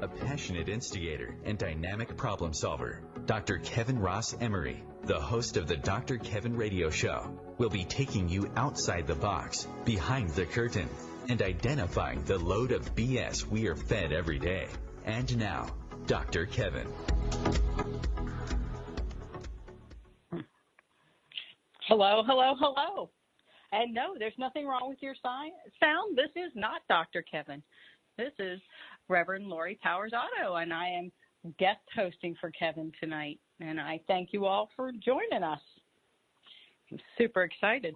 a passionate instigator and dynamic problem solver, Dr. Kevin Ross Emery, the host of the Dr. Kevin Radio Show, will be taking you outside the box, behind the curtain, and identifying the load of BS we are fed every day. And now, Dr. Kevin. Hello, hello, hello. And no, there's nothing wrong with your sound. This is not Dr. Kevin. This is Reverend Lori Powers-Otto, and I am guest hosting for Kevin tonight. And I thank you all for joining us. I'm super excited.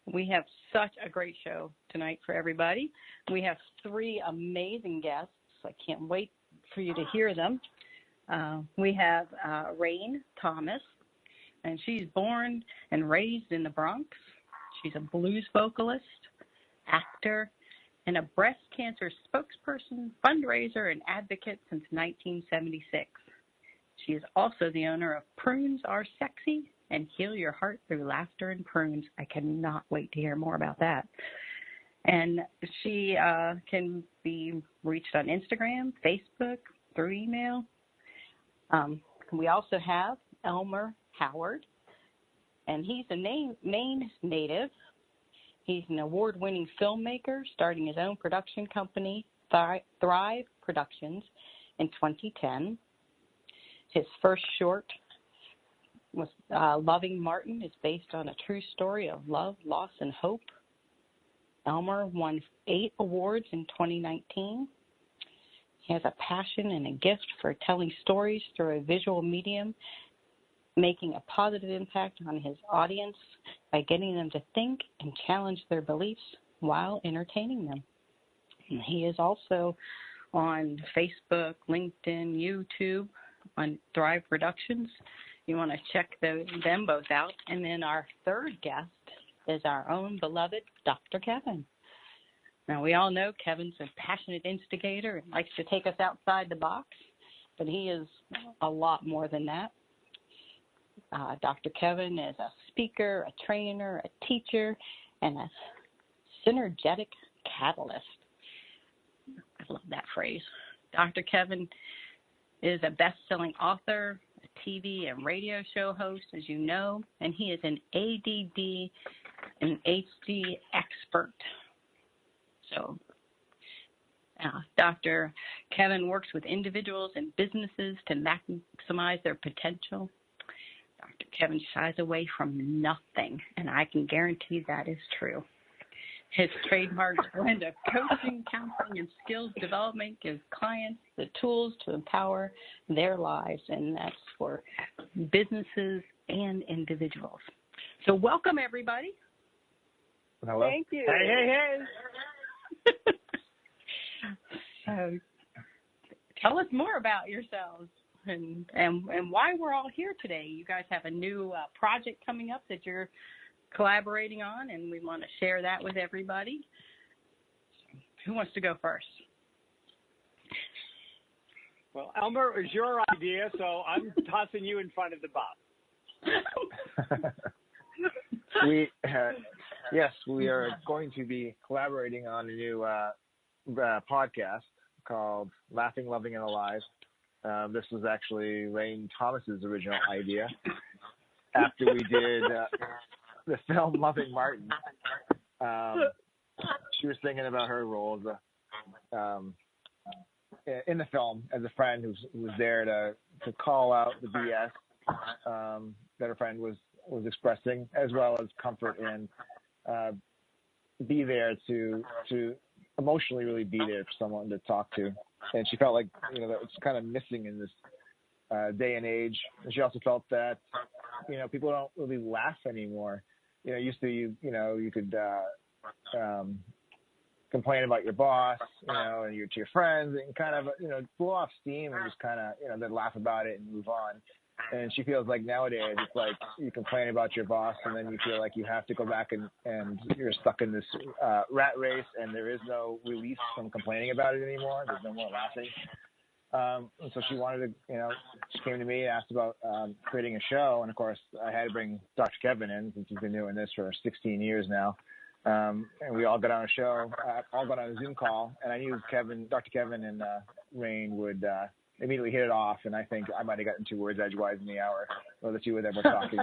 We have such a great show tonight for everybody. We have three amazing guests. I can't wait for you to hear them. We have Rhayne Thomas, and she's born and raised in the Bronx. She's a blues vocalist, actor, and a breast cancer spokesperson, fundraiser, and advocate since 1976. She is also the owner of Prunes Are Sexy and Heal Your Heart Through Laughter and Prunes. I cannot wait to hear more about that. And she can be reached on Instagram, Facebook, through email. We also have Elmer Howard, and he's a Maine native. He's an award-winning filmmaker, starting his own production company, Thrive Productions, in 2010. His first short was Loving Martin. Is based on a true story of love, loss, and hope. Elmer won 8 awards in 2019. He has a passion and a gift for telling stories through a visual medium, making a positive impact on his audience by getting them to think and challenge their beliefs while entertaining them. And he is also on Facebook, LinkedIn, YouTube, on Thrive Productions. You want to check them both out. And then our third guest is our own beloved Dr. Kevin. Now, we all know Kevin's a passionate instigator and likes to take us outside the box, but he is a lot more than that. Dr. Kevin is a speaker, a trainer, a teacher, and a synergetic catalyst. I love that phrase. Dr. Kevin is a best-selling author, a TV and radio show host, as you know, and he is an ADD and HD expert. So Dr. Kevin works with individuals and businesses to maximize their potential. Dr. Kevin shies away from nothing, and I can guarantee that is true. His trademark blend of coaching, counseling, and skills development gives clients the tools to empower their lives, and that's for businesses and individuals. So welcome, everybody. Hello. Thank you. Hey, hey, hey. So tell us more about yourselves and why we're all here today. You guys have a new project coming up that you're collaborating on, and we want to share that with everybody. Who wants to go first? Well, Elmer, it was your idea, so I'm tossing you in front of the bus. Yes, we are going to be collaborating on a new podcast called Laughing, Loving, and Alive. This was actually Rhayne Thomas's original idea. After we did the film Loving Martin, she was thinking about her role as in the film as a friend who was there to call out the BS that her friend was expressing, as well as comfort and be there to emotionally really be there for someone to talk to. And she felt like, that was kind of missing in this day and age. And she also felt that, people don't really laugh anymore. Used to, you could complain about your boss, and to your friends, and kind of, blow off steam and just kind of, then laugh about it and move on. And she feels like nowadays it's like you complain about your boss and then you feel like you have to go back and you're stuck in this rat race, and there is no release from complaining about it anymore. There's no more laughing. And so she wanted to, she came to me and asked about creating a show. And of course I had to bring Dr. Kevin in, since he's been doing this for 16 years now. And we all got on a show, all got on a Zoom call, and I knew Dr. Kevin and Rhayne would immediately hit it off, and I think I might have gotten 2 words edgewise in the hour, or the 2 of them were talking.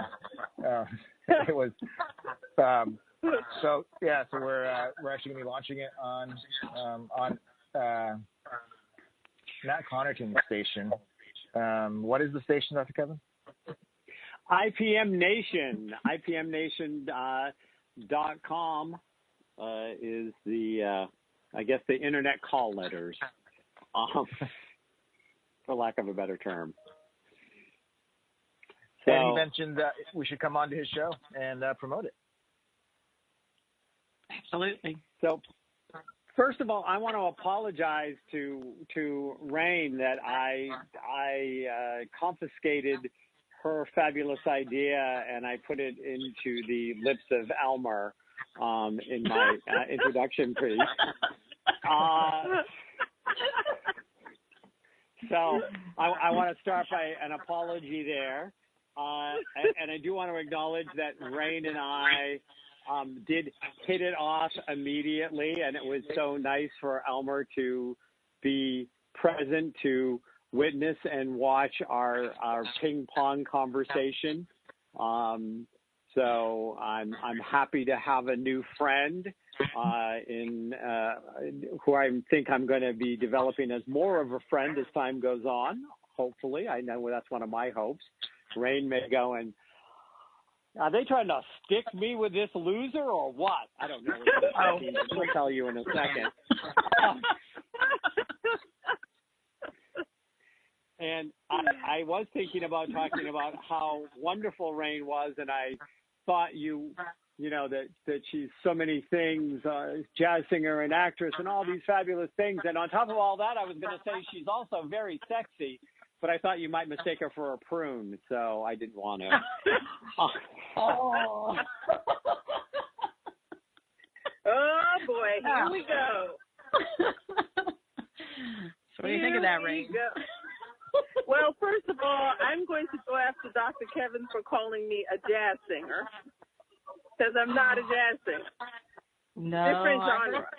It was, so we're actually going to be launching it on Matt Connerton's station. What is the station, Dr. Kevin? IPM Nation. IPMNation.com is the, I guess, the internet call letters, for lack of a better term. So, and he mentioned that we should come on to his show and promote it. Absolutely. So, first of all, I want to apologize to Rhayne that I confiscated her fabulous idea and I put it into the lips of Elmer in my introduction piece. So I want to start by an apology there. And I do want to acknowledge that Rhayne and I did hit it off immediately, and it was so nice for Elmer to be present to witness and watch our ping pong conversation. So I'm happy to have a new friend who I think I'm going to be developing as more of a friend as time goes on. Hopefully, I know that's one of my hopes. Rhayne may go and are they trying to stick me with this loser or what? I don't know. I'll tell you in a second. And I was thinking about talking about how wonderful Rhayne was, and I thought you know, that she's so many things, jazz singer and actress and all these fabulous things. And on top of all that, I was going to say she's also very sexy, but I thought you might mistake her for a prune, so I didn't want to. Oh. Oh, boy, here we go. So what do you think of that, Rhayne? Well, first of all, I'm going to go after Dr. Kevin for calling me a jazz singer, because I'm not a jazz singer. No. Different genre.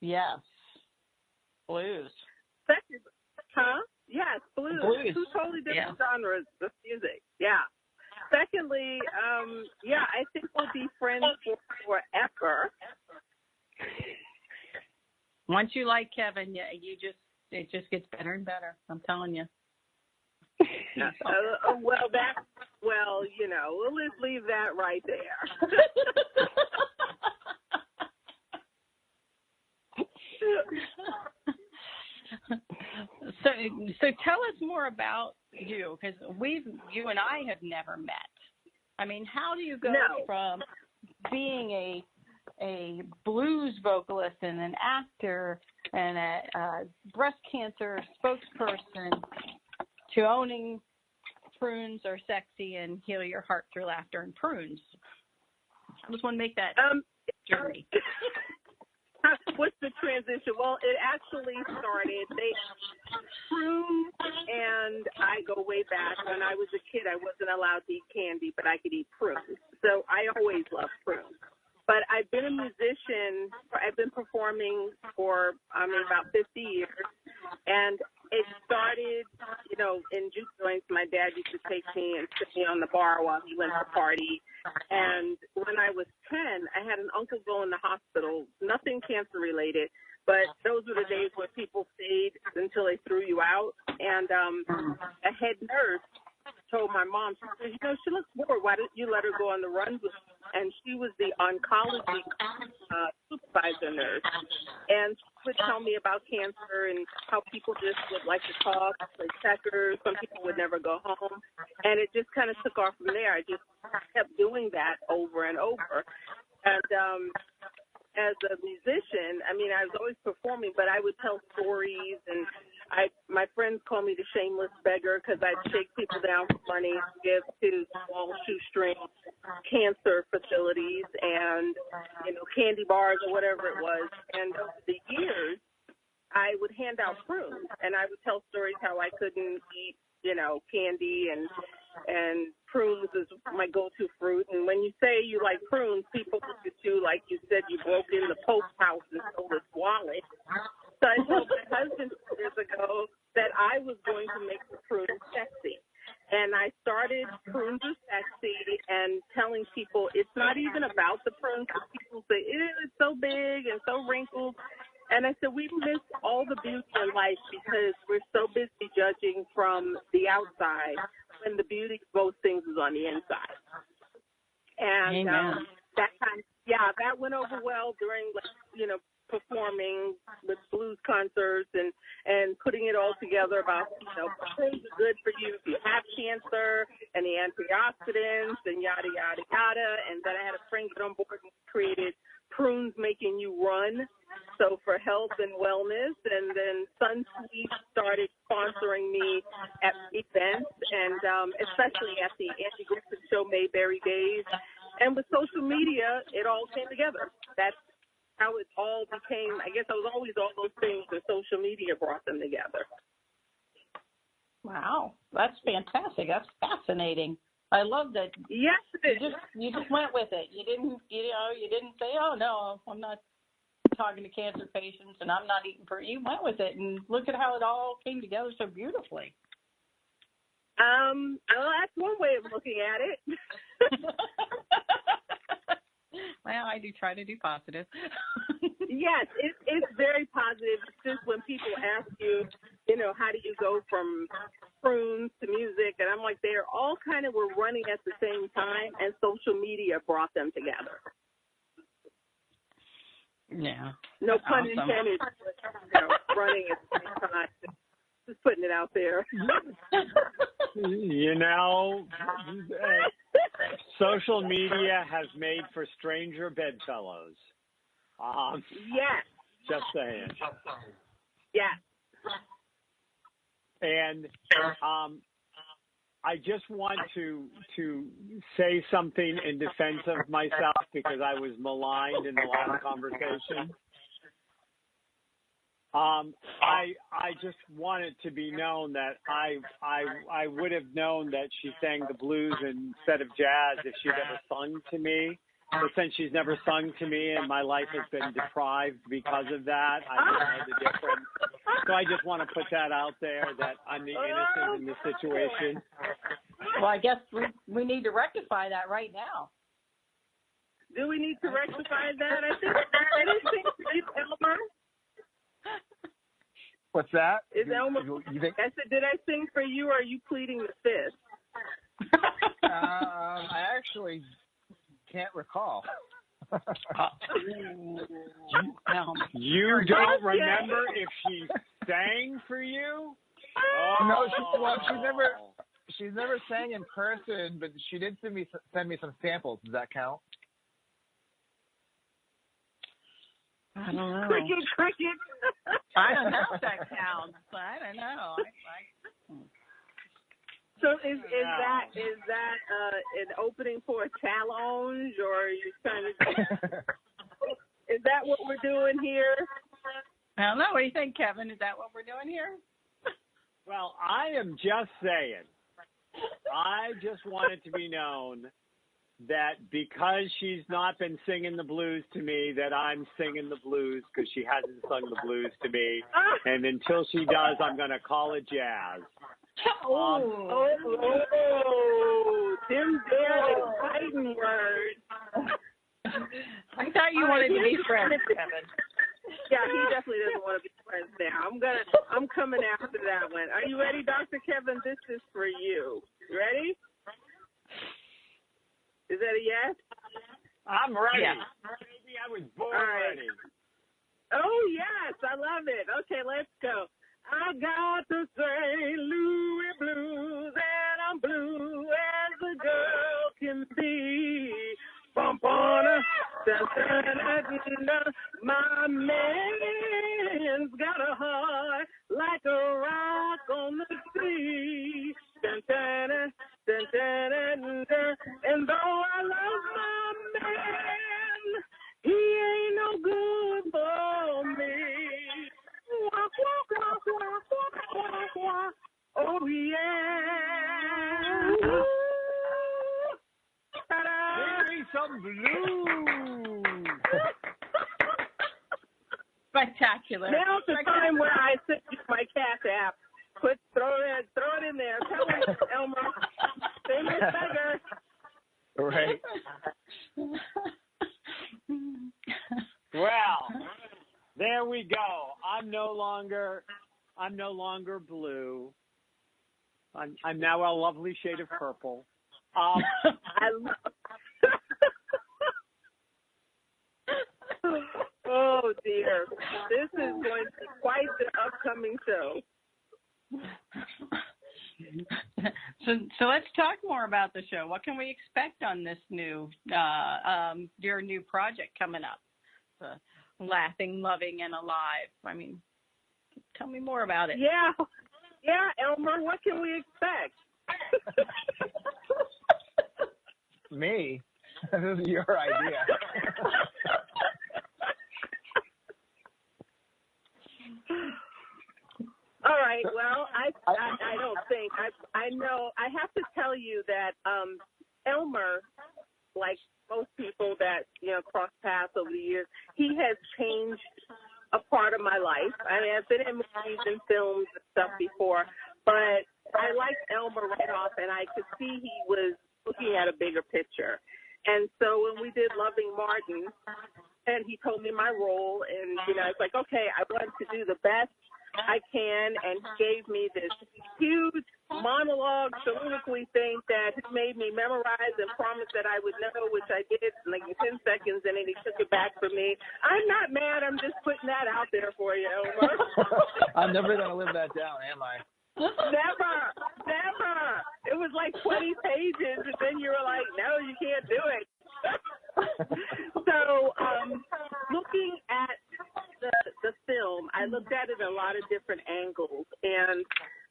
Yes. Blues. Second, huh? Yes, blues. Two totally different genres of music. Yeah. Secondly, I think we'll be friends forever. Once you like Kevin, it just gets better and better. I'm telling you. We'll just leave that right there. So tell us more about you, because you and I have never met. I mean, how do you go from being a blues vocalist and an actor and a breast cancer spokesperson to owning Prunes Are Sexy and Heal Your Heart Through Laughter and Prunes? I just want to make that journey. What's the transition? Well, it actually started. Prunes and I go way back. When I was a kid, I wasn't allowed to eat candy, but I could eat prunes. So I always loved prunes. But I've been a musician. I've been performing for about 50 years, and it started, in juke joints. My dad used to take me and sit me on the bar while he went to party. And when I was 10, I had an uncle go in the hospital, nothing cancer related, but those were the days where people stayed until they threw you out. And a head nurse told my mom, she said, she looks bored. Why didn't you let her go on the runs with her? And she was the oncology supervisor nurse. And she would tell me about cancer and how people just would like to talk, play checkers. Some people would never go home. And it just kind of took off from there. I just kept doing that over and over. And as a musician, I was always performing, but I would tell stories, and my friends call me the shameless beggar because I'd shake people down for money to give to small shoestring cancer facilities and, candy bars or whatever it was. And over the years, I would hand out prunes, and I would tell stories how I couldn't eat, candy, and and prunes is my go-to fruit. And when you say you like prunes, people look at you like you said you broke in the Pope house and stole his wallet. So I told my husband years ago that I was going to make the prunes sexy. And I started Prunes Are Sexy and telling people it's not even about the prunes. People say, it's so big and so wrinkled. And I said, we miss all the beauty in life because we're so busy judging from the outside when the beauty of most things is on the inside. And that went over well during, performing with blues concerts and putting it all together about, prunes are good for you if you have cancer and the antioxidants and yada, yada, yada. And then I had a friend get on board and created Prunes Making You Run, so for health and wellness. And then Sunsweet started sponsoring me at events, and especially at the Andy Griffith Show Mayberry Days. And with social media, it all came together. That's how it all became. I guess it was always all those things, and social media brought them together. Wow, that's fantastic. That's fascinating. I love that. Yes, you just went with it. You didn't say, oh no, I'm not talking to cancer patients and I'm not eating fruit. You went with it, and look at how it all came together so beautifully. Well, that's one way of looking at it. Well, I do try to do positive. Yes, it's very positive. It's just when people ask you, how do you go from prunes to music? And I'm like, they're all kind of were running at the same time, and social media brought them together. Yeah. No pun intended. Running at the same time. Just putting it out there. Social media has made for stranger bedfellows. Yes. Just saying. Yes. And I just want to say something in defense of myself because I was maligned in the last conversation. I just want it to be known that I would have known that she sang the blues instead of jazz if she'd ever sung to me. But since she's never sung to me and my life has been deprived because of that, I don't know the difference. So I just want to put that out there that I'm the innocent in this situation. Well, I guess we need to rectify that right now. Do we need to rectify that? I think Elmer. What's that? Is Elmer? You think? I said, did I sing for you, or are you pleading the fifth? I actually can't recall. You don't remember if she sang for you? No, she's never sang in person, but she did send me some samples. Does that count? I don't know. Cricket. I don't know if that counts. I don't know. So is that an opening for a challenge, or are you trying to? Is that what we're doing here? I don't know. What do you think, Kevin? Is that what we're doing here? Well, I am just saying. I just want it to be known that because she's not been singing the blues to me, that I'm singing the blues because she hasn't sung the blues to me. And until she does, I'm going to call it jazz. Them damn exciting words. I thought you wanted to be friends, Kevin. Yeah, he definitely doesn't want to be friends now. I'm coming after that one. Are you ready, Dr. Kevin? This is for you. You ready? Is that a yes? I'm ready. Yeah. Baby, I was born ready. Oh, yes. I love it. Okay, let's go. I got the St. Louis blues, and I'm blue as a girl can be. Bum-bum-da, da-da-da-da-da. My man's got a heart like a rock on the sea. Da-da-da, da-da-da-da. And though I love my man, he ain't no good for me. Oh, yeah. Ooh. Give me some blues. Spectacular. Now's the time where I send you my Cash App. Throw it in there. Tell me, Elmer. Famous beggar. Right. Well, there we go. I'm no longer blue. I'm now a lovely shade of purple. I love. Oh dear, this is going to be quite the upcoming show. So let's talk more about the show. What can we expect on this new your new project coming up? Laughing, Loving, and Alive. I mean, tell me more about it. Yeah, Elmer, what can we expect? Me? This is your idea. All right. Well, I don't think I know. I have to tell you that Elmer, like most people that cross paths over the years, he has changed a part of my life. I mean, I've been in movies and films and stuff before, but I liked Elmer right off, and I could see he was looking at a bigger picture. And so when we did Loving Martin, and he told me my role, and it's like, okay, I want to do the best I can, and he gave me this huge monologue, soliloquy thing that made me memorize and promise that I would know, which I did in like 10 seconds, and then he took it back from me. I'm not mad. I'm just putting that out there for you, Elmer. I'm never going to live that down, am I? Never. It was like 20 pages, and then you were like, no, you can't do it. So looking at the film, I looked at it a lot of different angles, and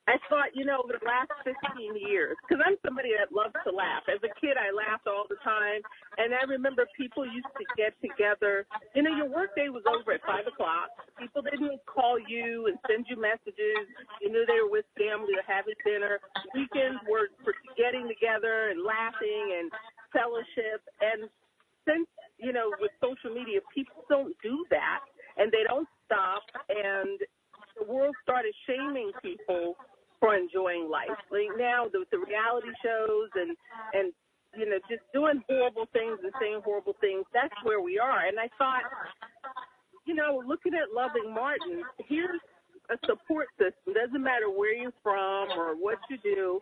I thought, over the last 15 years, because I'm somebody that loves to laugh. As a kid, I laughed all the time, and I remember people used to get together. Your workday was over at 5 o'clock. People didn't call you and send you messages. You knew they were with family or having dinner. Weekends were for getting together and laughing and fellowship. And since, with social media, people don't do that, and they don't stop, and the world started shaming people for enjoying life. Like now, the reality shows and just doing horrible things and saying horrible things, that's where we are. And I thought, looking at Loving Martin, here's a support system. Doesn't matter where you're from or what you do.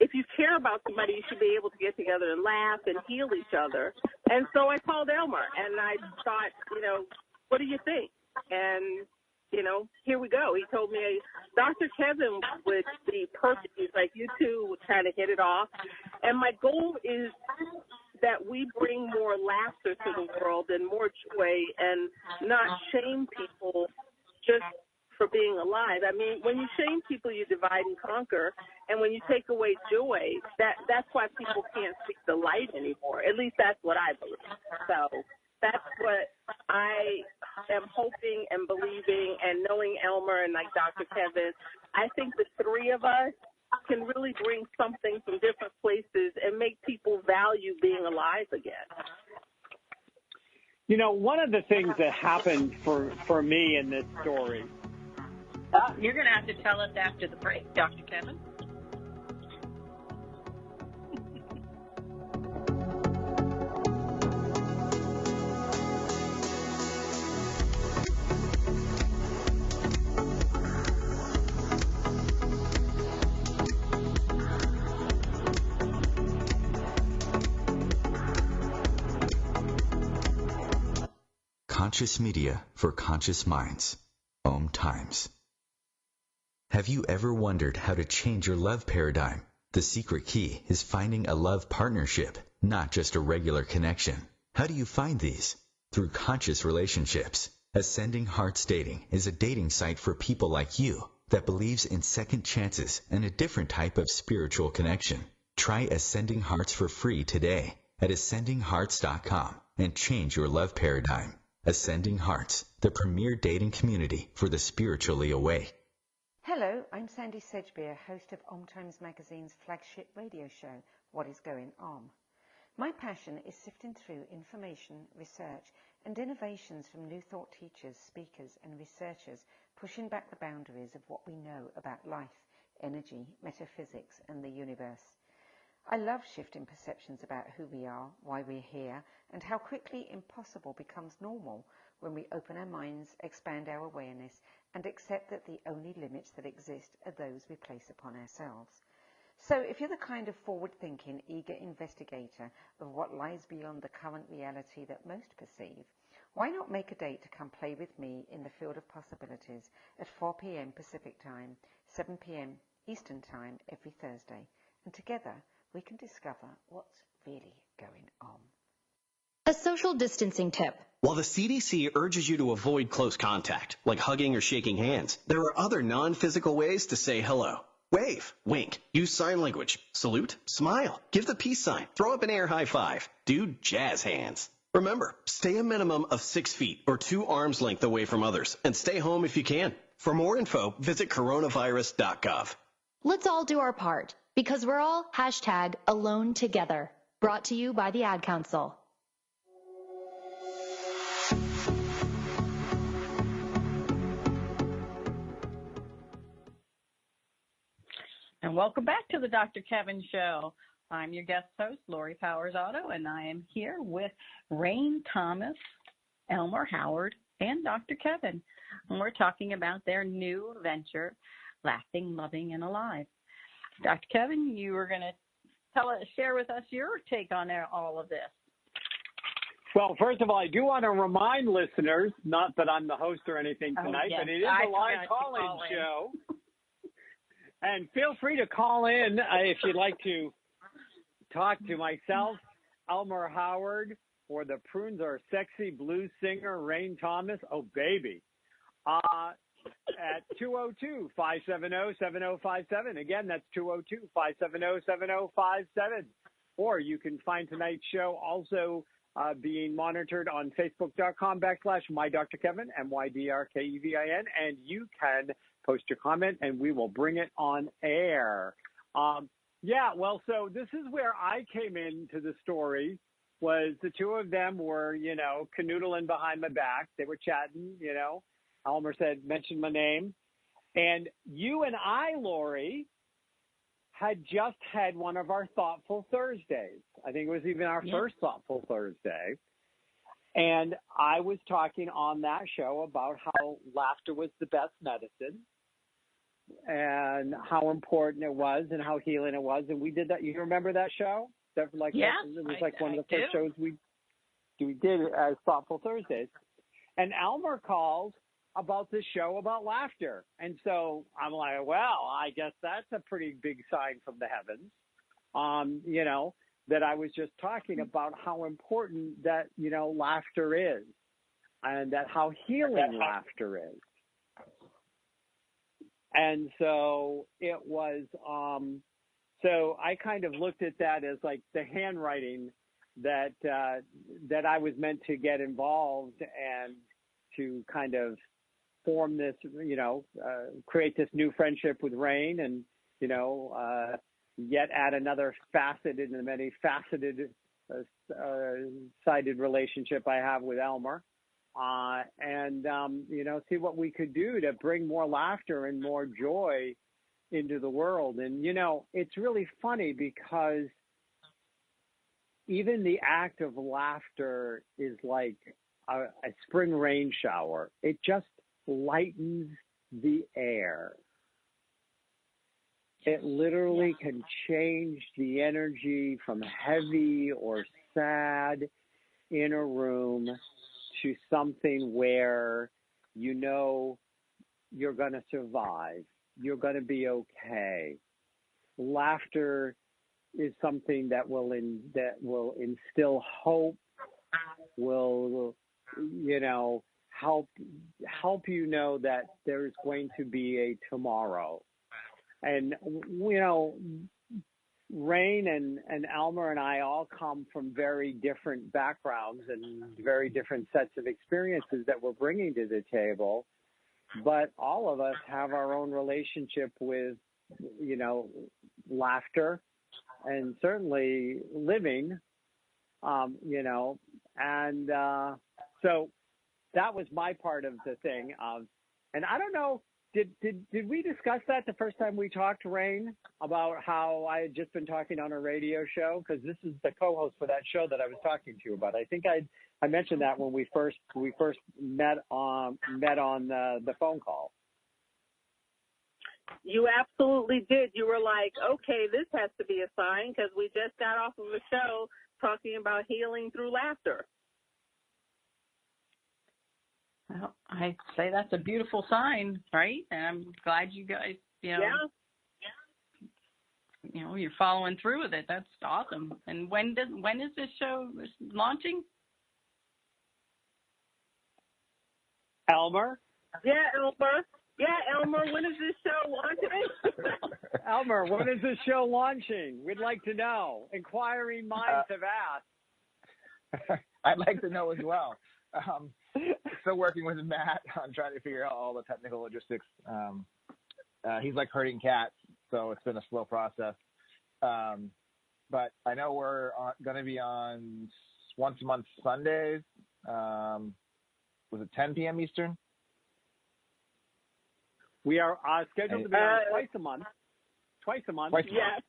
If you care about somebody, you should be able to get together and laugh and heal each other. And so I called Elmer, and I thought, what do you think? And here we go. He told me Dr. Kevin would be perfect. He's like, you two would kind of hit it off. And my goal is that we bring more laughter to the world and more joy and not shame people just for being alive. I mean, when you shame people, you divide and conquer. And when you take away joy, that's why people can't see the light anymore. At least that's what I believe. So that's what I am hoping and believing, and knowing Elmer and like Dr. Kevin, I think the three of us can really bring something from different places and make people value being alive again. One of the things that happened for me in this story. You're going to have to tell us after the break, Dr. Kevin. Conscious media for conscious minds. OMTimes. Have you ever wondered how to change your love paradigm? The secret key is finding a love partnership, not just a regular connection. How do you find these? Through conscious relationships. Ascending Hearts Dating is a dating site for people like you that believes in second chances and a different type of spiritual connection. Try Ascending Hearts for free today at ascendinghearts.com and change your love paradigm. Ascending Hearts, the premier dating community for the spiritually awake. Hello, I'm Sandy Sedgbeer, host of OMTimes magazine's flagship radio show, What is Going On? My passion is sifting through information, research, and innovations from new thought teachers, speakers, and researchers pushing back the boundaries of what we know about life, energy, metaphysics, and the universe. I love shifting perceptions about who we are, why we're here, and how quickly impossible becomes normal when we open our minds, expand our awareness, and accept that the only limits that exist are those we place upon ourselves. So if you're the kind of forward-thinking, eager investigator of what lies beyond the current reality that most perceive, why not make a date to come play with me in the field of possibilities at 4 p.m. Pacific Time, 7 p.m. Eastern Time every Thursday, and together we can discover what's really going on. A social distancing tip. While the CDC urges you to avoid close contact, like hugging or shaking hands, there are other non-physical ways to say hello. Wave, wink, use sign language, salute, smile, give the peace sign, throw up an air high five, do jazz hands. Remember, stay a minimum of 6 feet or 2 arms length away from others, and stay home if you can. For more info, visit coronavirus.gov. Let's all do our part, because we're all #AloneTogether. Brought to you by the Ad Council. And welcome back to the Dr. Kevin Show. I'm your guest host, Lori Powers-Otto, and I am here with Rhayne Thomas, Elmer Howard, and Dr. Kevin. And we're talking about their new venture, Laughing, Loving, and Alive. Dr. Kevin, you were going to share with us your take on all of this. Well, first of all, I do want to remind listeners, not that I'm the host or anything tonight, yes. but it is a live call-in show. And feel free to call in if you'd like to talk to myself, Elmer Howard, or the Prunes Are Sexy blues singer, Rhayne Thomas. Oh, baby. At 202-570-7057. Again, that's 202-570-7057. Or you can find tonight's show also being monitored on Facebook.com/MyDrKevin, MyDrKevin, and you can post your comment and we will bring it on air. So this is where I came into the story, was the two of them were, canoodling behind my back. They were chatting, Elmer mentioned my name. And you and I, Lori, had just had one of our Thoughtful Thursdays. I think it was even our first Thoughtful Thursday. And I was talking on that show about how laughter was the best medicine and how important it was and how healing it was. And we did that. You remember that show? It was one of the first shows we did as Thoughtful Thursdays. And Elmer calls about this show about laughter. And so I'm like, well, I guess that's a pretty big sign from the heavens, that I was just talking about how important that, laughter is, and that how healing laughter is. And so it was, so I kind of looked at that as like the handwriting that I was meant to get involved and to kind of form this, create this new friendship with Rhayne, and, yet add another facet in the many faceted, sided relationship I have with Elmer. See what we could do to bring more laughter and more joy into the world. And, it's really funny because even the act of laughter is like a spring rain shower. It just lightens the air. It literally can change the energy from heavy or sad in a room to something where you're going to survive. You're going to be okay. Laughter is something that will instill hope, will help you know that there's going to be a tomorrow. And Rhayne and Elmer and I all come from very different backgrounds and very different sets of experiences that we're bringing to the table. but all of us have our own relationship with, laughter and certainly living, and so that was my part of the thing. And I don't know, did we discuss that the first time we talked, Rhayne, about how I had just been talking on a radio show? Because this is the co-host for that show that I was talking to you about. I think I mentioned that when we first met on the phone call. You absolutely did. You were like, okay, this has to be a sign because we just got off of a show talking about healing through laughter. Well, I say that's a beautiful sign, right? And I'm glad you guys, you're following through with it. That's awesome. And when is this show launching? Elmer? Yeah, Elmer, when is this show launching? Elmer, when is this show launching? We'd like to know. Inquiring minds have asked. I'd like to know as well. Still working with Matt on trying to figure out all the technical logistics. He's like herding cats, so it's been a slow process. But I know we're going to be on once a month Sundays. Was it 10 p.m. Eastern? We are scheduled to be on twice a month. Yes.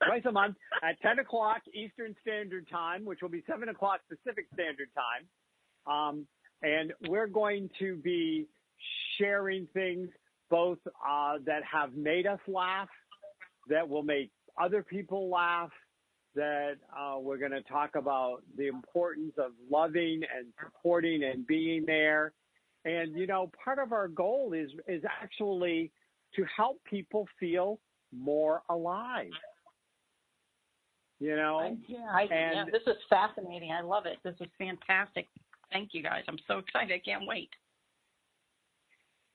Twice a month at 10 o'clock Eastern Standard Time, which will be 7 o'clock Pacific Standard Time. And we're going to be sharing things both that have made us laugh, that will make other people laugh, that we're going to talk about the importance of loving and supporting and being there. And, part of our goal is actually to help people feel more alive. This is fascinating. I love it. This is fantastic. Thank you, guys. I'm so excited. I can't wait.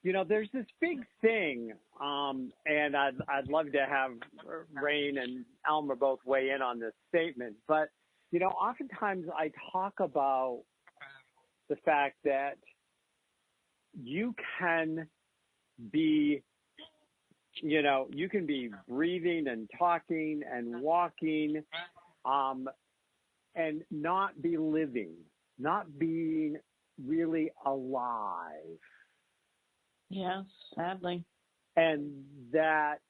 There's this big thing, and I'd love to have Rhayne and Elmer both weigh in on this statement. But, oftentimes I talk about the fact that you can be breathing and talking and walking, and not be living, not being really alive. Yes, sadly. And that,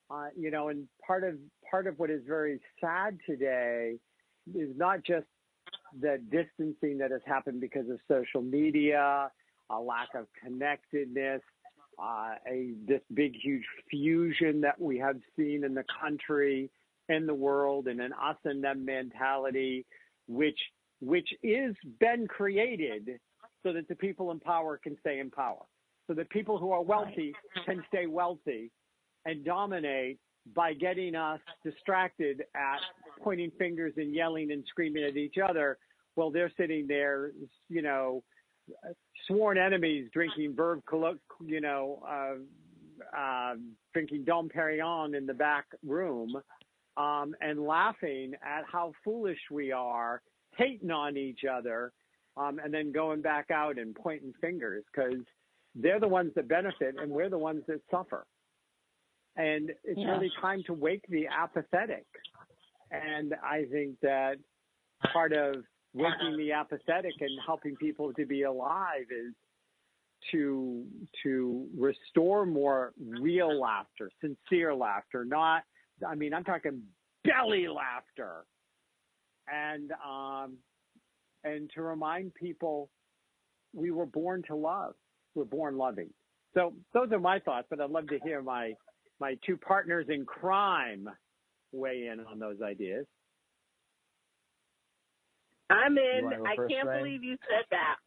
and part of what is very sad today is not just the distancing that has happened because of social media, a lack of connectedness, this big, huge fusion that we have seen in the country and the world, and an us and them mentality, which is been created so that the people in power can stay in power, so that people who are wealthy can stay wealthy and dominate by getting us distracted at pointing fingers and yelling and screaming at each other while they're sitting there, sworn enemies drinking drinking Dom Perignon in the back room, and laughing at how foolish we are, hating on each other, and then going back out and pointing fingers, because they're the ones that benefit and we're the ones that suffer. And it's really time to wake the apathetic. And I think that part of waking the apathetic and helping people to be alive is to restore more real laughter, sincere laughter, I'm talking belly laughter. And to remind people we were born to love. We're born loving. So those are my thoughts, but I'd love to hear my two partners in crime weigh in on those ideas. I'm in. I can't believe you said that.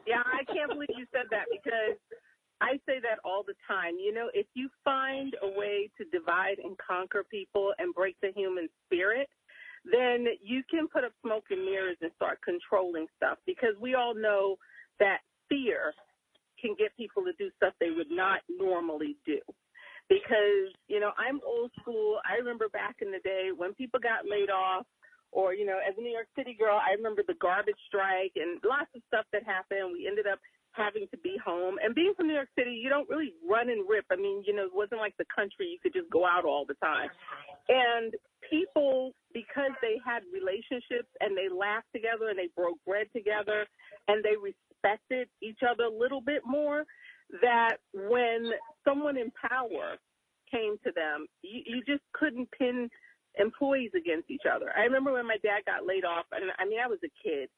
Yeah, I can't believe you said that, because I say that all the time. If you find a way to divide and conquer people and break the human spirit, then you can put up smoke and mirrors and start controlling stuff, because we all know that fear can get people to do stuff they would not normally do. Because, I'm old school. I remember back in the day when people got laid off, or, as a New York City girl, I remember the garbage strike and lots of stuff that happened. We ended up having to be home. And being from New York City, you don't really run and rip. I mean, you know, it wasn't like the country. You could just go out all the time. And people, because they had relationships and they laughed together and they broke bread together and they respected each other a little bit more, that when someone in power came to them, you just couldn't pin employees against each other. I remember when my dad got laid off, and I mean, I was a kid,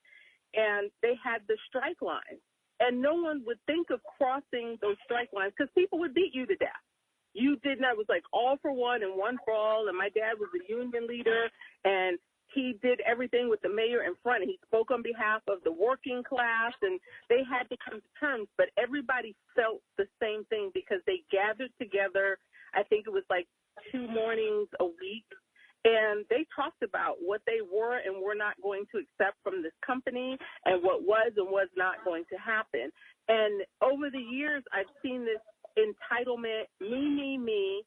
and they had the strike line. And no one would think of crossing those strike lines because people would beat you to death. You did not, it was like all for one and one for all. And my dad was a union leader, and he did everything with the mayor in front. He spoke on behalf of the working class, and they had to come to terms. But everybody felt the same thing because they gathered together. I think it was like 2 mornings a week. And they talked about what they were and were not going to accept from this company and what was and was not going to happen. And over the years, I've seen this entitlement, me,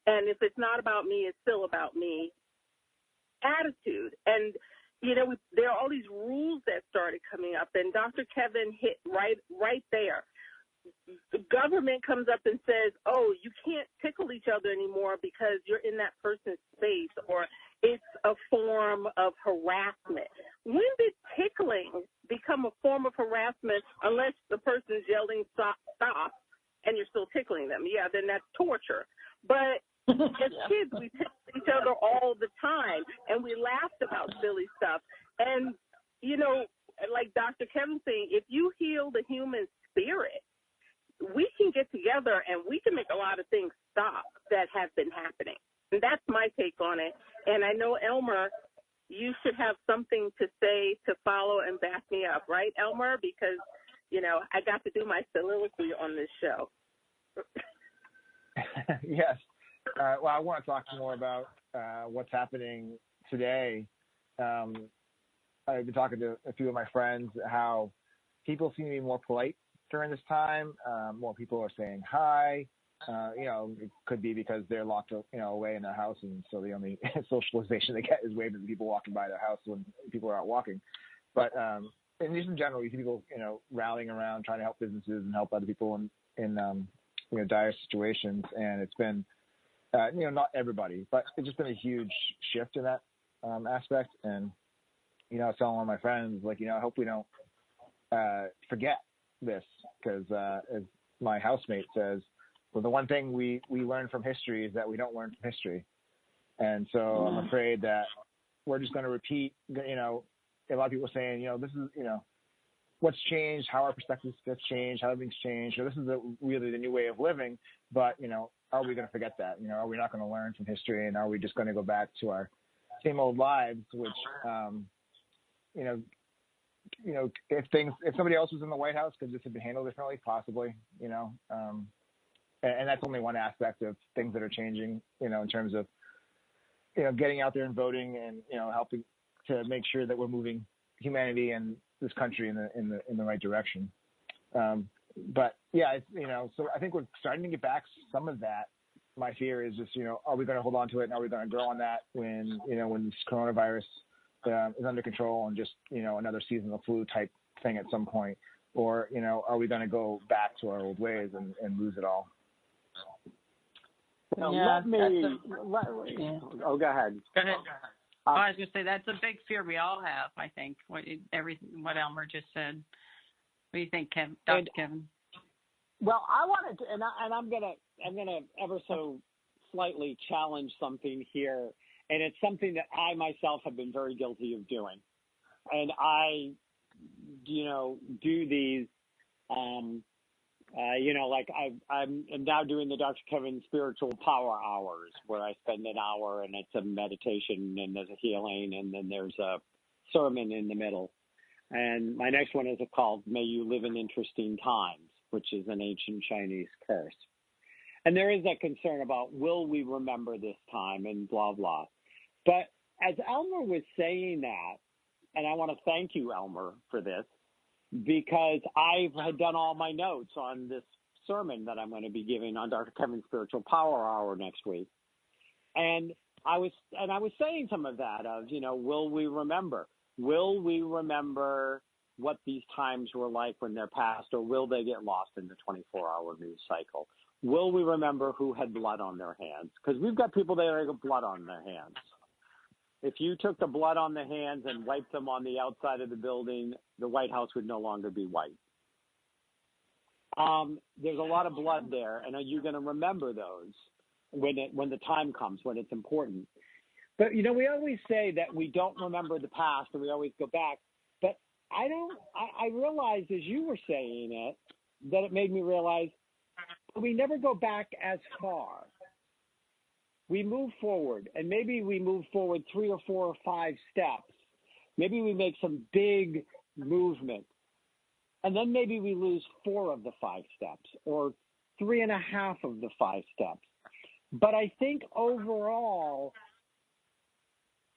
and if it's not about me, it's still about me attitude. And, you know, there are all these rules that started coming up, and Dr. Kevin hit right there. The government comes up and says, oh, you can't tickle each other anymore because you're in that person's space, or it's a form of harassment. When did tickling become a form of harassment unless the person's yelling stop, and you're still tickling them? Yeah, then that's torture. But as kids, we tickled each other all the time, and we laughed about silly stuff. And, you know, like Dr. Kevin saying, if you heal the human spirit, we can get together and we can make a lot of things stop that have been happening. And that's my take on it. And I know, Elmer, you should have something to say to follow and back me up, right, Elmer? Because, you know, I got to do my soliloquy on this show. Yes. Well, I want to talk more about what's happening today. I've been talking to a few of my friends how people seem to be more polite during this time. More people are saying hi. You know, it could be because they're locked, away in their house, and so the only socialization they get is waving to people walking by their house when people are out walking. But and just in general, you see people, rallying around, trying to help businesses and help other people in dire situations. And it's been, not everybody, but it's just been a huge shift in that aspect. And I was telling one of my friends, I hope we don't forget this, because as my housemate says, well, the one thing we learn from history is that we don't learn from history. And so I'm afraid that we're just going to repeat, a lot of people are saying, this is, what's changed, how our perspectives have changed, how everything's changed, or this is really the new way of living. But, are we going to forget that? Are we not going to learn from history, and are we just going to go back to our same old lives, which, if somebody else was in the White House, could this have been handled differently? Possibly, and that's only one aspect of things that are changing, in terms of, getting out there and voting and, helping to make sure that we're moving humanity and this country in the right direction. But yeah, so I think we're starting to get back some of that. My fear is just, are we going to hold on to it, and are we going to grow on that when this coronavirus is under control and just, another seasonal flu type thing at some point, or, are we going to go back to our old ways and lose it all? Now, yeah, go ahead. Go ahead. I was going to say that's a big fear we all have. I think what Elmer just said. What do you think, Dr. Kevin? Well, I wanted to, and I'm gonna ever so slightly challenge something here, and it's something that I myself have been very guilty of doing, and I, do these. I'm now doing the Dr. Kevin Spiritual Power Hours, where I spend an hour and it's a meditation and there's a healing and then there's a sermon in the middle. And my next one is called May You Live in Interesting Times, which is an ancient Chinese curse. And there is that concern about, will we remember this time and blah, blah. But as Elmer was saying that, and I want to thank you, Elmer, for this, because I had done all my notes on this sermon that I'm going to be giving on Dr. Kevin's Spiritual Power Hour next week. And I was saying some of that of, will we remember? Will we remember what these times were like when they're past, or will they get lost in the 24-hour news cycle? Will we remember who had blood on their hands? Because we've got people that have blood on their hands. If you took the blood on the hands and wiped them on the outside of the building, the White House would no longer be white. There's a lot of blood there, and are you going to remember those when the time comes, when it's important? But, we always say that we don't remember the past and we always go back. But I realized as you were saying it, that it made me realize we never go back as far. We move forward, and maybe we move forward 3 or 4 or 5 steps. Maybe we make some big movement, and then maybe we lose 4 of the 5 steps or 3.5 of the 5 steps. But I think overall,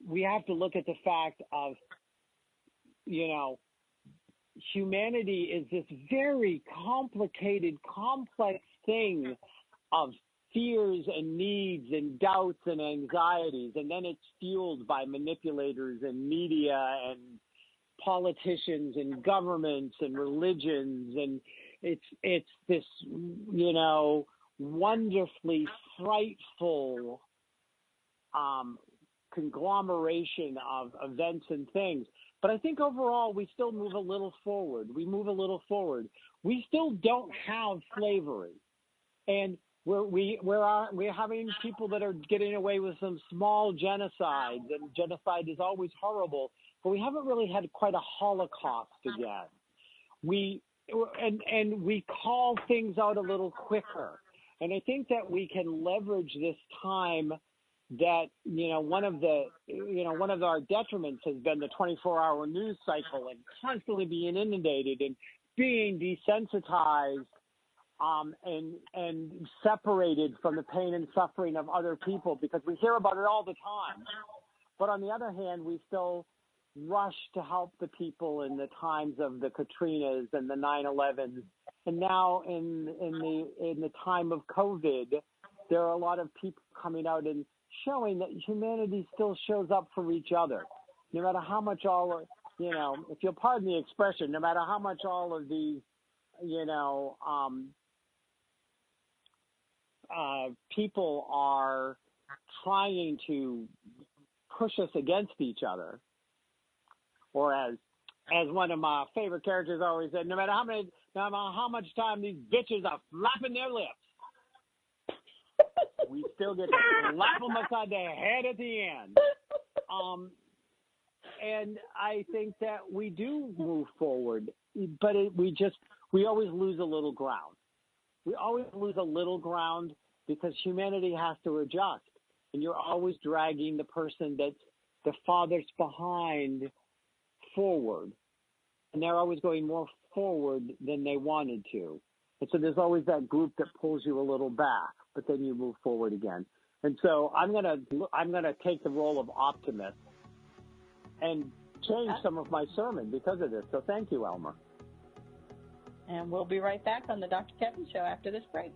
we have to look at the fact of, humanity is this very complicated, complex thing of fears and needs and doubts and anxieties, and then it's fueled by manipulators and media and politicians and governments and religions, and it's this wonderfully frightful conglomeration of events and things. But I think overall we still move a little forward. We still don't have slavery, and we're having people that are getting away with some small genocides, and genocide is always horrible, but we haven't really had quite a Holocaust again. We call things out a little quicker, and I think that we can leverage this time. That one of our detriments has been the 24-hour news cycle and constantly being inundated and being desensitized and separated from the pain and suffering of other people, because we hear about it all the time. But on the other hand, we still rush to help the people in the times of the Katrinas and the 9/11s, and now in the time of COVID, there are a lot of people coming out and showing that humanity still shows up for each other, no matter how much if you'll pardon the expression, no matter how much all of these, people are trying to push us against each other, or as one of my favorite characters always said, no matter how much time these bitches are flapping their lips, we still get to slap them upside the head at the end. And I think that we do move forward, but we always lose a little ground. We always lose a little ground because humanity has to adjust. And you're always dragging the person that's the farthest behind forward. And they're always going more forward than they wanted to. And so there's always that group that pulls you a little back, but then you move forward again. And so I'm gonna take the role of optimist and change some of my sermon because of this. So thank you, Elmer. And we'll be right back on the Dr. Kevin Show after this break.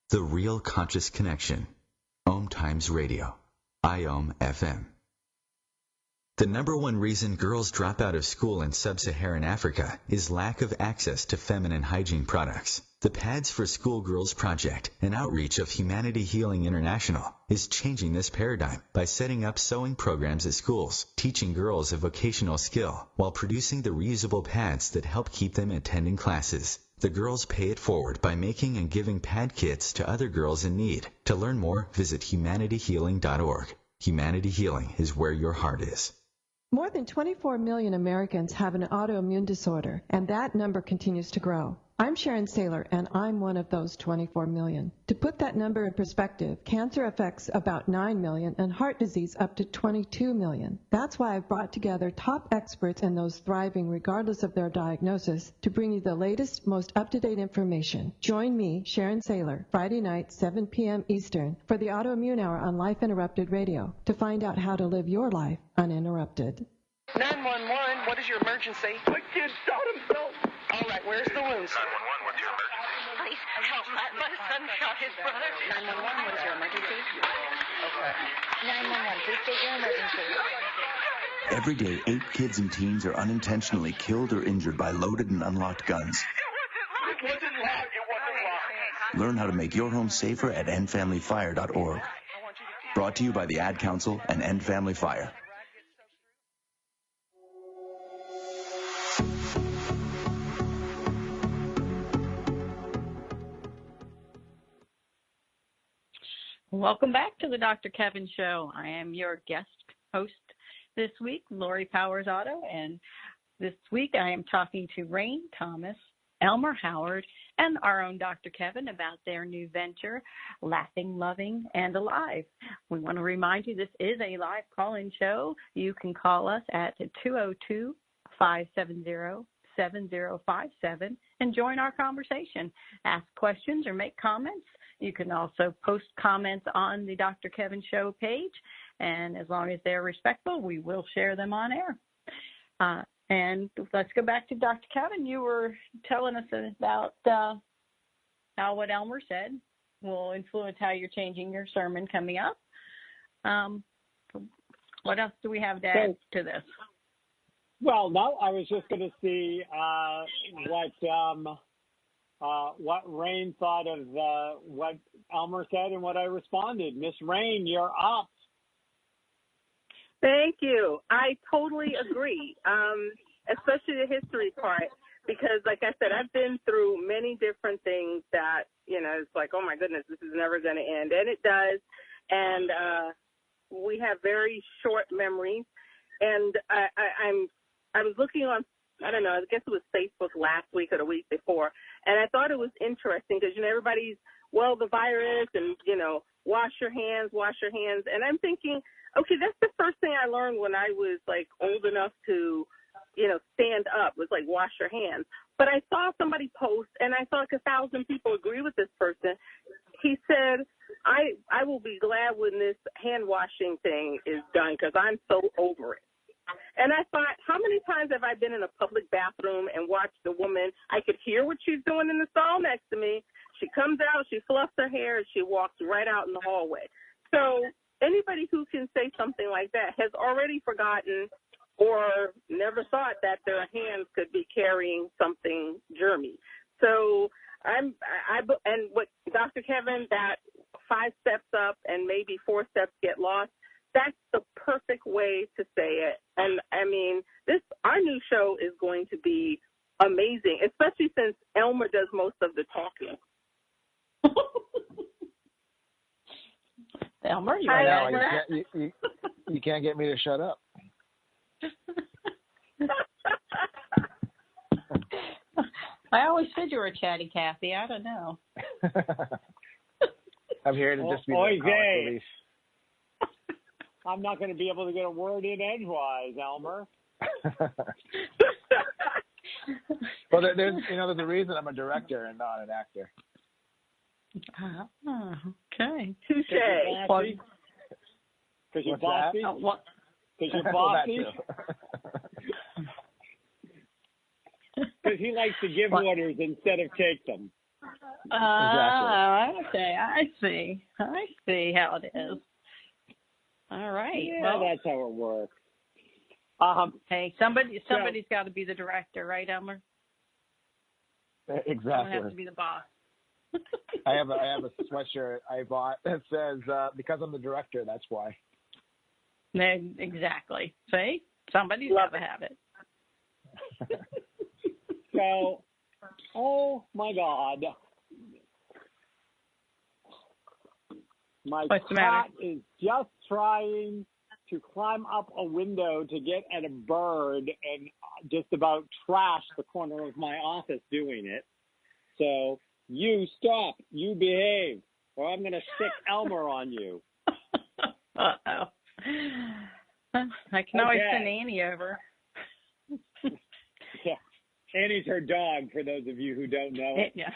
The Real Conscious Connection. OMTimes Radio. IOM FM. The number one reason girls drop out of school in sub-Saharan Africa is lack of access to feminine hygiene products. The Pads for Schoolgirls Project, an outreach of Humanity Healing International, is changing this paradigm by setting up sewing programs at schools, teaching girls a vocational skill, while producing the reusable pads that help keep them attending classes. The girls pay it forward by making and giving pad kits to other girls in need. To learn more, visit humanityhealing.org. Humanity Healing is where your heart is. More than 24 million Americans have an autoimmune disorder, and that number continues to grow. I'm Sharon Saylor, and I'm one of those 24 million. To put that number in perspective, cancer affects about 9 million and heart disease up to 22 million. That's why I've brought together top experts and those thriving regardless of their diagnosis to bring you the latest, most up-to-date information. Join me, Sharon Saylor, Friday night, 7 p.m. Eastern, for the Autoimmune Hour on Life Interrupted Radio to find out how to live your life uninterrupted. 911, what is your emergency? My kid shot himself. All right, where's the wounds? 911, what's your emergency? Please help. My son shot his brother. 911, what is your emergency? Okay. 911, please state your emergency. Every day, 8 kids and teens are unintentionally killed or injured by loaded and unlocked guns. It wasn't locked. Learn how to make your home safer at endfamilyfire.org. Brought to you by the Ad Council and End Family Fire. Welcome back to the Dr. Kevin Show. I am your guest host this week, Lori Powers-Otto, and this week I am talking to Rhayne Thomas, Elmer Howard, and our own Dr. Kevin about their new venture, Laughing, Loving, and Alive. We want to remind you this is a live call-in show. You can call us at 202-570-7057 and join our conversation. Ask questions or make comments. You can also post comments on the Dr. Kevin Show page, and as long as they're respectful, we will share them on air. And let's go back to Dr. Kevin. You were telling us about how what Elmer said will influence how you're changing your sermon coming up. What else do we have to add to this? Well, no, I was just going to see what Rhayne thought of what Elmer said and what I responded. Miss Rhayne, you're up. Thank you. I totally agree, especially the history part, because, like I said, I've been through many different things that, it's like, oh, my goodness, this is never going to end. And it does. And we have very short memories. And I was looking on, I don't know, I guess it was Facebook last week or the week before, and I thought it was interesting because, everybody's, well, the virus and, wash your hands. And I'm thinking, okay, that's the first thing I learned when I was, like, old enough to, stand up, was like, wash your hands. But I saw somebody post, and I saw like 1,000 people agree with this person. He said, I will be glad when this hand washing thing is done because I'm so over it. And I thought, how many times have I been in a public bathroom and watched a woman? I could hear what she's doing in the stall next to me. She comes out, she fluffs her hair, and she walks right out in the hallway. So anybody who can say something like that has already forgotten or never thought that their hands could be carrying something germy. So and what Dr. Kevin, that 5 steps up and maybe 4 steps get lost, that's the perfect way to say it. And I mean, our new show is going to be amazing, especially since Elmer does most of the talking. Elmer, you can't get me to shut up. I always said you were a chatty Cathy. I don't know. I'm here to just be the comic relief. I'm not going to be able to get a word in edgewise, Elmer. Well, there's a reason I'm a director and not an actor. Okay. Touche. Because you're bossy? Because you're bossy? Because he likes to give orders instead of take them. Exactly. Okay, I see how it is. All right. Yeah, well, that's how it works. Hey, somebody's got to be the director, right, Elmer? Exactly. Someone has to be the boss. I have a sweatshirt I bought that says because I'm the director, that's why. Exactly. See, somebody's got to have it. So, oh my God, my cat is just trying to climb up a window to get at a bird and just about trashed the corner of my office doing it. So you stop, you behave, or I'm going to stick Elmer on you. Uh-oh. I can always send Annie over. Yeah. Annie's her dog, for those of you who don't know it. Yeah.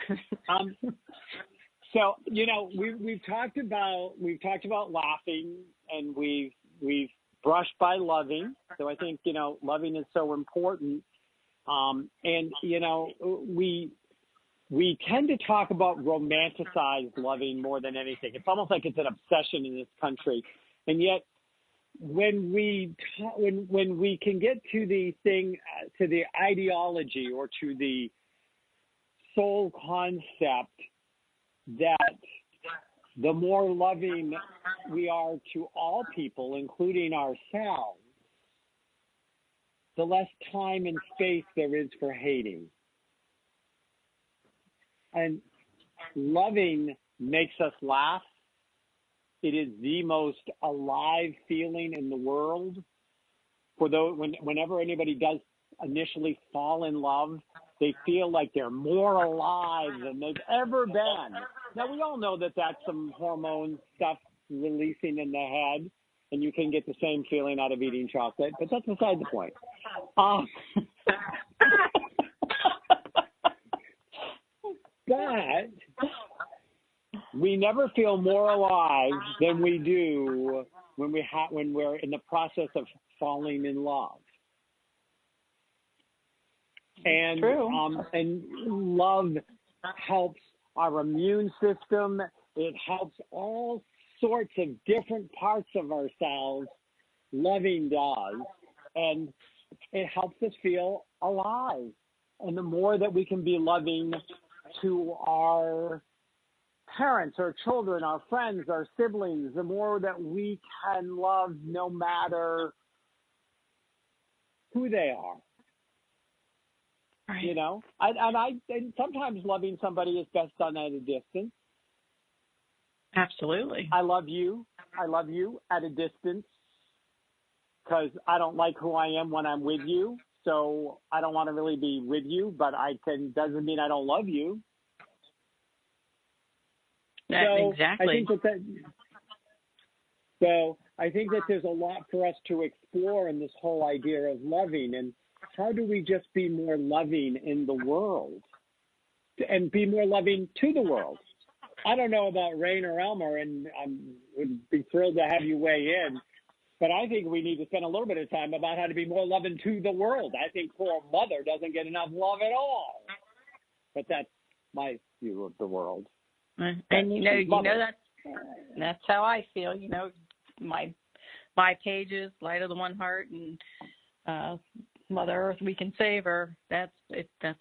So, you know, we've talked about laughing, and we've brushed by loving. So I think, you know, loving is so important. And, you know, we tend to talk about romanticized loving more than anything. It's almost like it's an obsession in this country. And yet, when we can get to the thing, to the ideology or to the soul concept that the more loving we are to all people, including ourselves, the less time and space there is for hating. And loving makes us laugh. It is the most alive feeling in the world. For those, whenever anybody does initially fall in love, they feel like they're more alive than they've ever been. Now, we all know that that's some hormone stuff releasing in the head, and you can get the same feeling out of eating chocolate, but that's beside the point. But we never feel more alive than we do when we're in the process of falling in love. And and love helps our immune system. It helps all sorts of different parts of ourselves. Loving does, and it helps us feel alive. And the more that we can be loving to our parents, our children, our friends, our siblings, the more that we can love no matter who they are. Right. You know, and sometimes loving somebody is best done at a distance. Absolutely. I love you at a distance because I don't like who I am when I'm with you. So I don't want to really be with you, but doesn't mean I don't love you. Exactly. I think that there's a lot for us to explore in this whole idea of loving, and how do we just be more loving in the world and be more loving to the world? I don't know about Rhayne or Elmer, and I would be thrilled to have you weigh in, but I think we need to spend a little bit of time about how to be more loving to the world. I think poor mother doesn't get enough love at all, but that's my view of the world. And you know that's how I feel. You know, my pages, Light of the One Heart, and Mother Earth, We Can Save Her. That's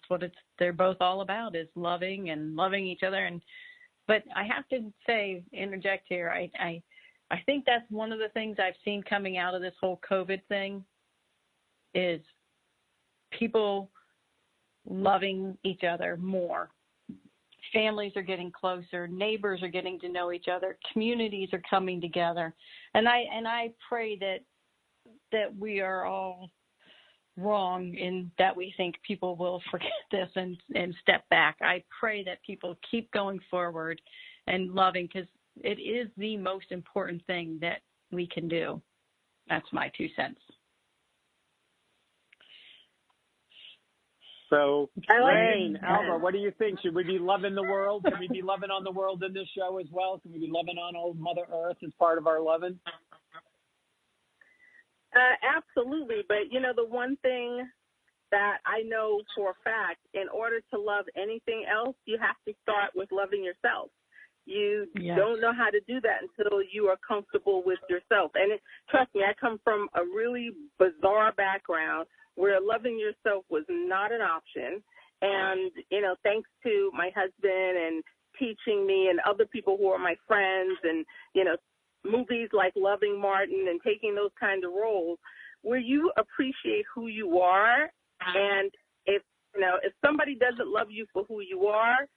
what they're both all about, is loving and loving each other. But I have to interject here. I think that's one of the things I've seen coming out of this whole COVID thing is people loving each other more. Families are getting closer. Neighbors are getting to know each other. Communities are coming together. And I pray that we are all wrong in that we think people will forget this and step back. I pray that people keep going forward and loving, because it is the most important thing that we can do. That's my 2 cents. So, Rhayne, Elmer, what do you think? Should we be loving the world? Can we be loving on the world in this show as well? Can we be loving on old Mother Earth as part of our loving? Absolutely. But, you know, the one thing that I know for a fact, in order to love anything else, you have to start with loving yourself. You don't know how to do that until you are comfortable with yourself. And trust me, I come from a really bizarre background where loving yourself was not an option. And, you know, thanks to my husband and teaching me and other people who are my friends and, you know, movies like Loving Martin and taking those kind of roles where you appreciate who you are. And if somebody doesn't love you for who you are,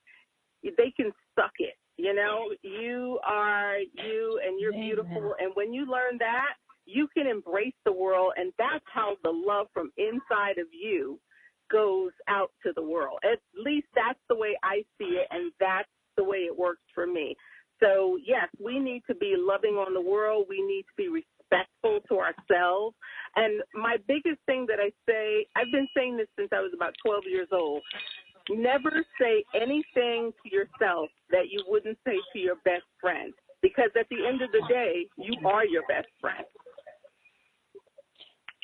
they can suck it. You know, you are you and you're beautiful. And when you learn that, you can embrace the world, and that's how the love from inside of you goes out to the world. At least that's the way I see it, and that's the way it works for me. So, yes, we need to be loving on the world. We need to be respectful to ourselves. And my biggest thing that I say, I've been saying this since I was about 12 years old, never say anything to yourself that you wouldn't say to your best friend, because at the end of the day, you are your best friend.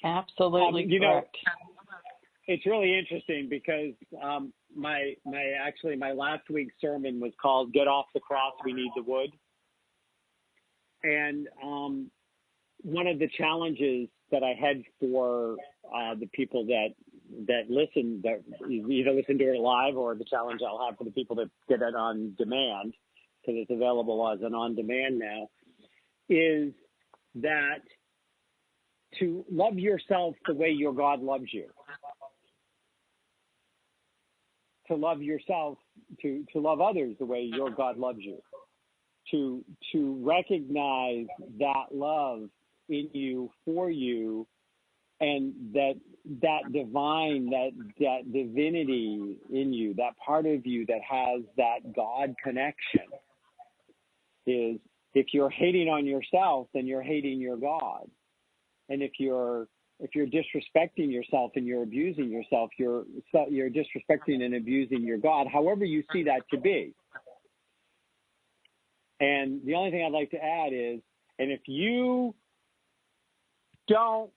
Absolutely you correct. know, it's really interesting because my last week's sermon was called "Get Off the Cross, We Need the Wood," and one of the challenges that I had for the people that listen, that either listen to it live, or the challenge I'll have for the people that get it on demand, because it's available as an on-demand now, is that to love yourself the way your God loves you. To love yourself, to love others the way your God loves you. To recognize that love in you, for you, and that divine, that divinity in you, that part of you that has that God connection, is if you're hating on yourself, then you're hating your God. And if you're disrespecting yourself and you're abusing yourself, you're disrespecting and abusing your God, however you see that to be. And the only thing I'd like to add is, and if you don't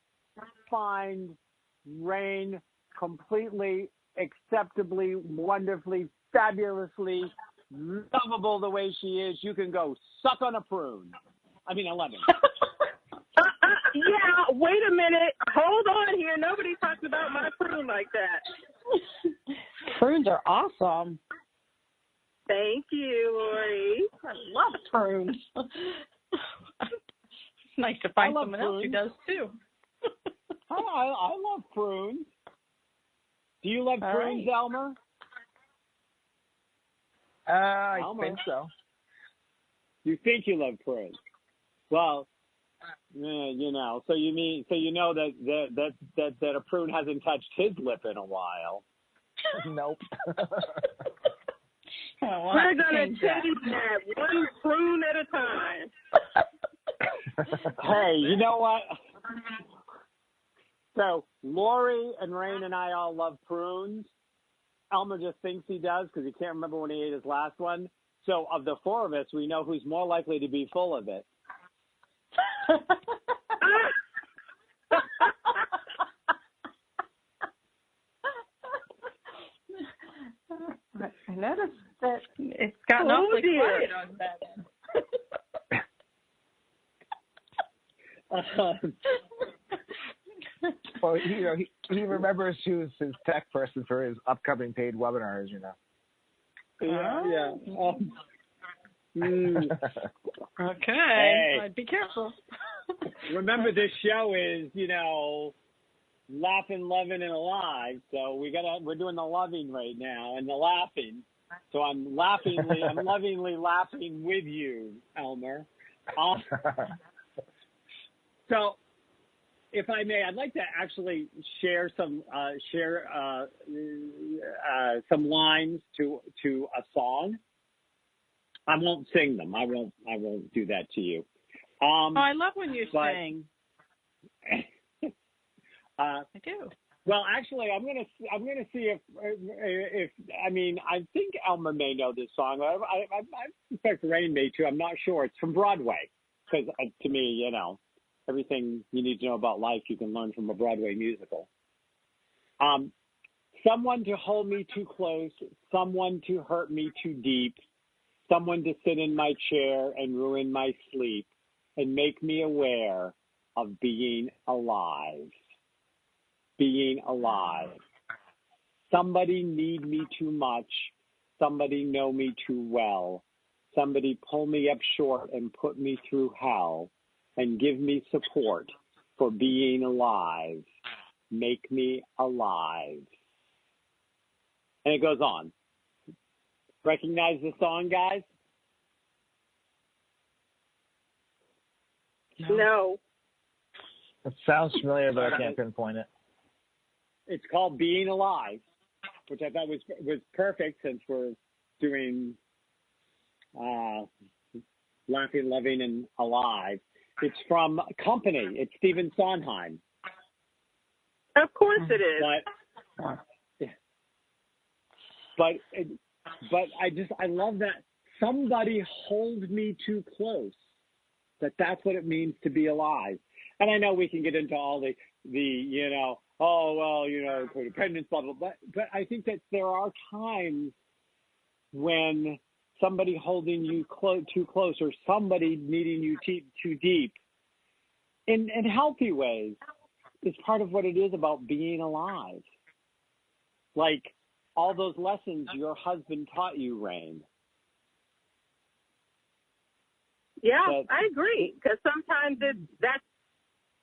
find Rhayne completely, acceptably, wonderfully, fabulously lovable the way she is, you can go suck on a prune. I mean, 11. Yeah, wait a minute. Hold on here. Nobody talks about my prune like that. Prunes are awesome. Thank you, Lori. I love prunes. It's nice to find someone else who does too. I love prunes. Do you love prunes, right. Elmer? I think so. You think you love prunes? Well, you know. So you know that a prune hasn't touched his lip in a while. Nope. We're gonna change that one prune at a time. Hey, you know what? So Lori and Rhayne and I all love prunes. Elmer just thinks he does because he can't remember when he ate his last one. So of the four of us, we know who's more likely to be full of it. I noticed that it's gotten awfully quiet on that end. Well, he remembers who's his tech person for his upcoming paid webinars, you know. Yeah. Okay. Hey. Be careful. Remember, this show is, laughing, loving, and alive. So we're doing the loving right now and the laughing. So I'm lovingly laughing with you, Elmer. So, if I may, I'd like to actually share some lines to a song. I won't sing them. I won't do that to you. I love when you sing. I do. Well, actually, I'm gonna see if I think Elmer may know this song. I suspect Rhayne may too. I'm not sure. It's from Broadway, because to me, everything you need to know about life you can learn from a Broadway musical. Someone to hold me too close, someone to hurt me too deep, someone to sit in my chair and ruin my sleep and make me aware of being alive. Being alive. Somebody need me too much, somebody know me too well, somebody pull me up short and put me through hell and give me support for being alive. Make me alive. And it goes on. Recognize the song, guys? No. It sounds familiar, but I can't pinpoint it. it's called Being Alive, which I thought was perfect since we're doing Laughing, Loving, and Alive. It's from Company. It's Stephen Sondheim. Of course it is. But I love that somebody holds me too close. That's what it means to be alive. And I know we can get into all the codependence, blah, blah, blah. But I think that there are times when somebody holding you too close or somebody needing you too deep in healthy ways is part of what it is about being alive. Like all those lessons your husband taught you, Rhayne. Yeah, I agree. Because sometimes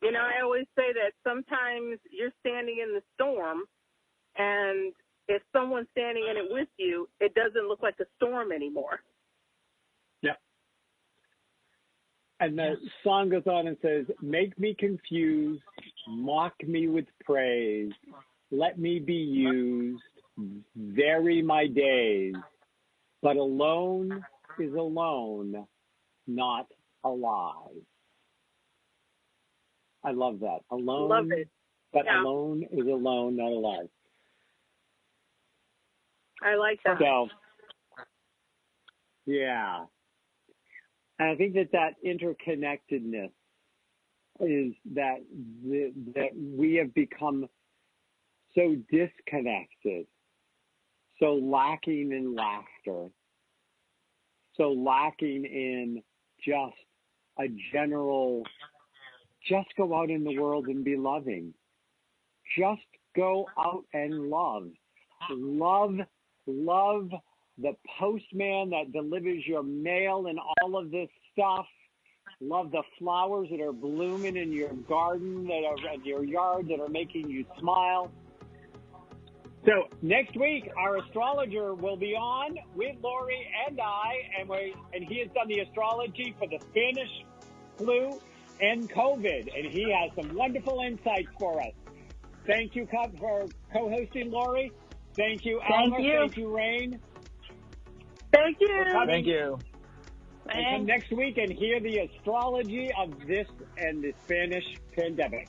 I always say that sometimes you're standing in the storm, and if someone's standing in it with you, it doesn't look like a storm anymore. Yeah. And the song goes on and says, make me confused, mock me with praise, let me be used, vary my days, but alone is alone, not alive. I love that. Alone, love it. But alone is alone, not alive. I like that. So, yeah. And I think that interconnectedness is that we have become so disconnected, so lacking in laughter, so lacking in just a general, just go out in the world and be loving. Just go out and love. Love the postman that delivers your mail and all of this stuff. Love the flowers that are blooming in your garden, that are in your yard, that are making you smile. So next week, our astrologer will be on with Lori and I, and he has done the astrology for the Spanish flu and COVID, and he has some wonderful insights for us. Thank you for co-hosting, Lori. Thank you, Elmer. Thank you, Rhayne. Thank you. Thank you. And come next week and hear the astrology of this and the Spanish pandemic.